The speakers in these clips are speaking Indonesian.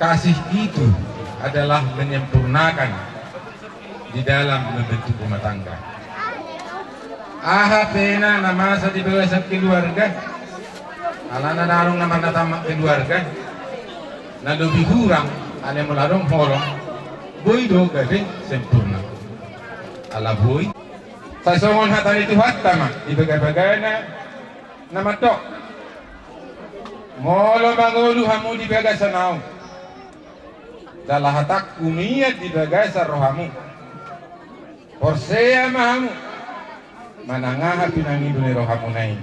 kasih itu adalah menyempurnakan di dalam membentuk rumah tangga. Aha pena nama sa di bawah sa keluarga, alana narong naman natamak keluarga, na lebih kurang ane melarong holong, boy do gade sempurna. Ala boy, sa songon hatan itu hatama, di bagay-bagay na matok. Molo mangulu hamu di bagay sa naong. Dalah hatak kumiyat di bagay sa rohamu. Porsea mahamu. Manangaha pinangidu ni rohamu nai.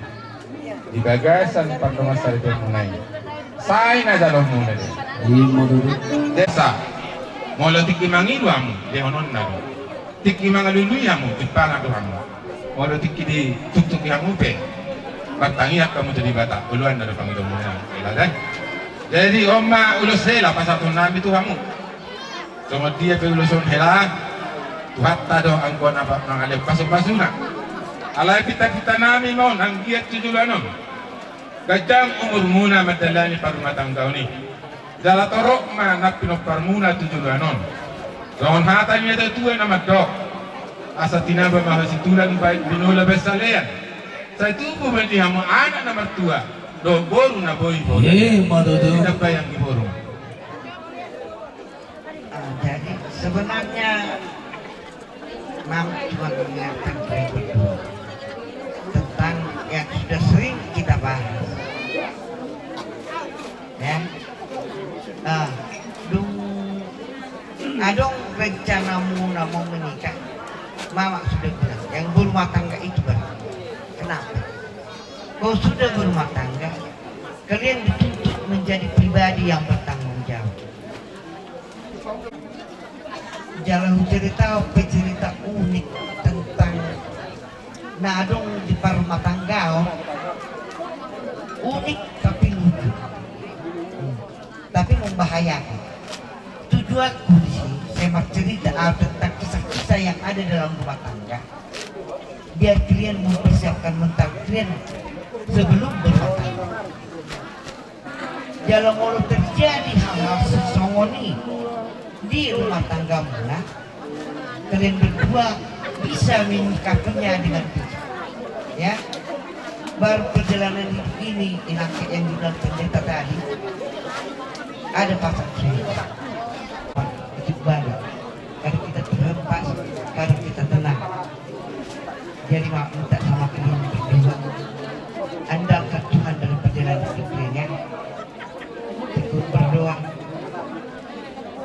Di bagay sa pagkamas sa rito nai. Say na jaloh muna de. Desa. Molo tiki mangidu hamu. Dehonon na do. Tiki mangalului hamu. Ipanga do hamu. Molo tiki di tuk-tuki hamu pe. Batangiak kamu jadi bata. Uluan na do pangidu muna. Iladan. Jadi omma ulos hela pasatun nabi tu kamu. Cuma dia peuluson hela. Hatta do angkon apa nangalep pasuk-pasuna. Alai kita nami mau nang giat tujulanom. Gajang umur muna madalani parumah tangga ni. Jala torok ma napinok parmuna tujulanon. Lawan hata ni ada tuai nama dok. Asa tinaba mahasitulan baik binola besalean. Saya tubuh berarti hamu anak nama tua. Do boru na boy boy. Tidak bayang di boru. Jadi sebenarnya Mam cuma mengingatkan kita berdua tentang yang sudah sering kita bahas. Ya, adong rencanamu mau menikah, Mama sudah bilang yang berumah tangga itu benar. Kenapa? Kau sudah berumah tangga, kalian dituntut menjadi pribadi yang bertanggung jawab. Jalan cerita unik tentang nadong di rumah tangga, unik tapi lucu, tapi membahayakan. Tujuanku di sini saya mau cerita tentang kisah-kisah yang ada dalam rumah tangga, biar kalian mempersiapkan mental kalian sebelum berumah tangga. Kalau mau terjadi hal-hal sesongoni di rumah tangga mana, kalian berdua bisa menyikapinya dengan bijak. Ya, baru perjalanan hidup ini yang dibilang pendeta tadi ada pasang surga. Itu balik. Kalau kita terhempas, kalau kita tenang. Jadi maaf minta sama kalian berdua, andalkan Tuhan dalam perjalanan hidup kalian. Ikut berdoa.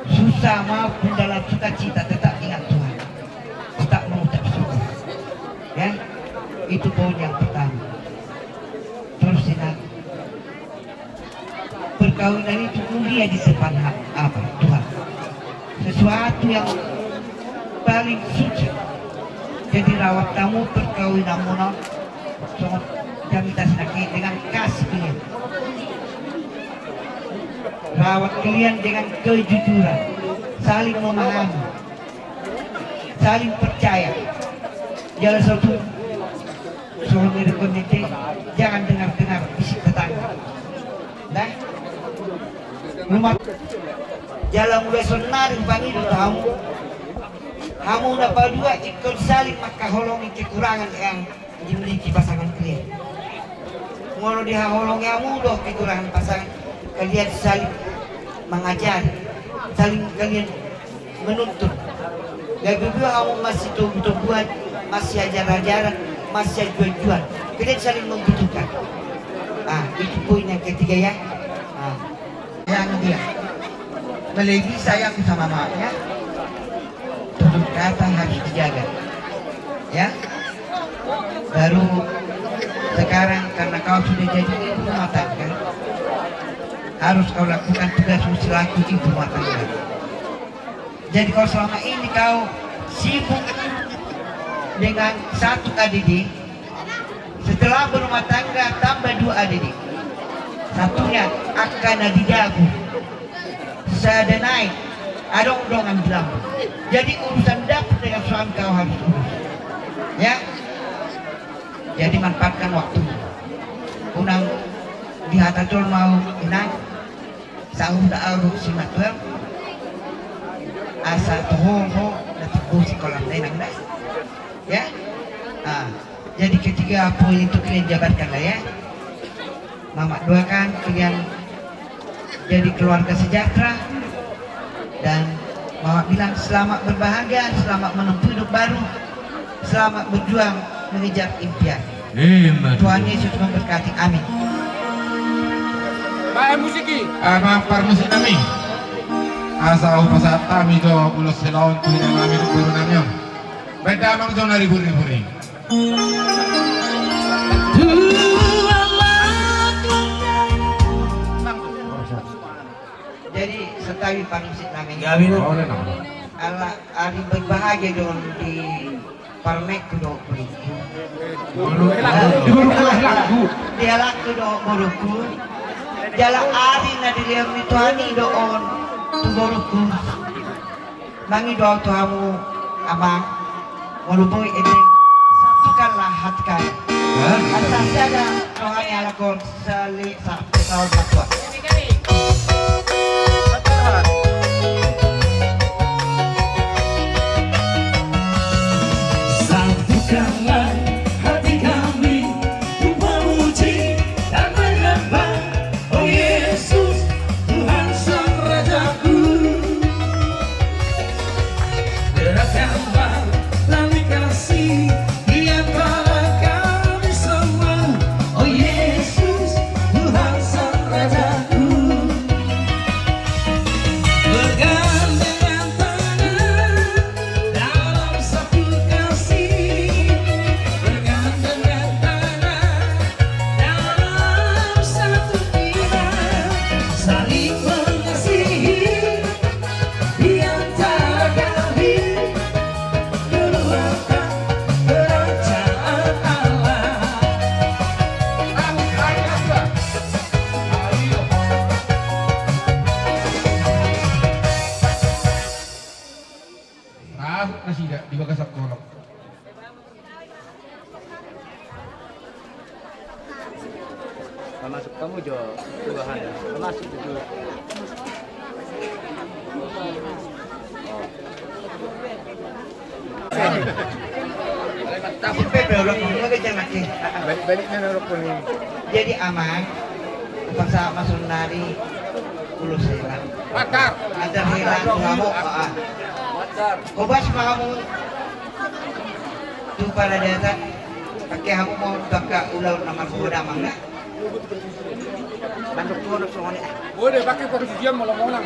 Susah maupun dalam sukacita tetap ingat Tuhan, tetap mengucap syukur. Ya, itu poin yang pertama. Terus lagi, perkawinan itu mulia di depan apa Tuhan, sesuatu yang paling suci. Jadi rawat kamu perkawinanmu sangat kami tasnaki dengan kasih kalian. Rawat kalian dengan kejujuran, saling memahami, saling percaya. Jangan satu suami rekomendasi, jangan dengar-dengar bisik tetangga. Nah, rumah jalan mulai sonar panggil kamu dapat dua ikut saling maka holongi kekurangan yang dimiliki pasangan kalian. Mau diholongi kamu doh kekurangan pasangan kalian, saling mengajar, saling kalian menuntut. Dan berdua kamu masih tumbuh-tumbuhan, masih ajar-ajaran, masih jual-jual. Kalian saling membutuhkan. Itu poin yang ketiga ya. Yang dia melebihi sayang sama mamanya, tutur kata harus dijaga. Ya. Baru sekarang karena kau sudah jadi ibu rumah tangga, harus kau lakukan tugasmu selaku ibu rumah tangga. Jadi kalau selama ini kau sibuk dengan satu ADD, setelah berumah tangga tambah 2 ADD, satunya akan didagu, sada naik, adong-dongan bilang. Jadi urusan dapur dengan suami kau harus urus, ya. Jadi manfaatkan waktu. Unang di Hatacol mau inang sahum da aru si matuang asa toho na tubuh si kolam lain nang ya. Jadi ketiga poin itu kalian jabatkan lah ya. Mama doakan kalian jadi keluarga sejahtera, dan Mama bilang selamat berbahagia, selamat menempuh hidup baru, selamat berjuang mengejar impian. Tuhan Yesus memberkati, amin. Bae musiki. Ama permusik kami. Asa upasa kami do ulos selawan kuliah kami do guru namanya. Beda mang jong nari buri-buri. Jadi setawi permusik kami. Boleh no. Allah hari berbahagia dong di parmek kudo buruku. Dia laku do buruku. Jalan hari na dilihat Tuhan do on tu buruku. Mangi do Tuhamu abang. Waluboy ebe satukanlah hati kami. Asal siaga Tuhan yang lakon sali sampai tahun matua. Satukanlah hati kami untuk memuji dan menyembah, oh Yesus, Tuhan Sang Rajaku. Gerakkanlah tali kasih di antara kami semua, oh Yesus, Tuhan Sang Rajaku. Bergandengan tangan dalam satu kasih, bergandengan tangan dalam satu iman, saling mengasihi di antara kami, keluarkan kerajaan Allah. Nasi dah di bagasak kolok. Masuk kamu jo Tuhan. Masuk dulu. Tapi orang ngomong ke jangan lagi. Balik-baliknya narok ko ni. Jadi aman. Paksa masuk nari puluh selang. Bakar. Ada hilang kamu. Kobas kamu. Tu pada data. Pakai kamu mau bakal ulau nama kuda mangga. Banduk kuda soalnya. Boleh pakai fokus diam molang-molang.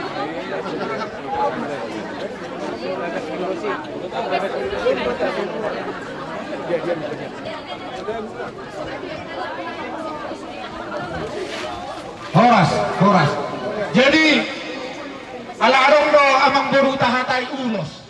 Horas. Jadi ala arong do amang buru tahatai ulos.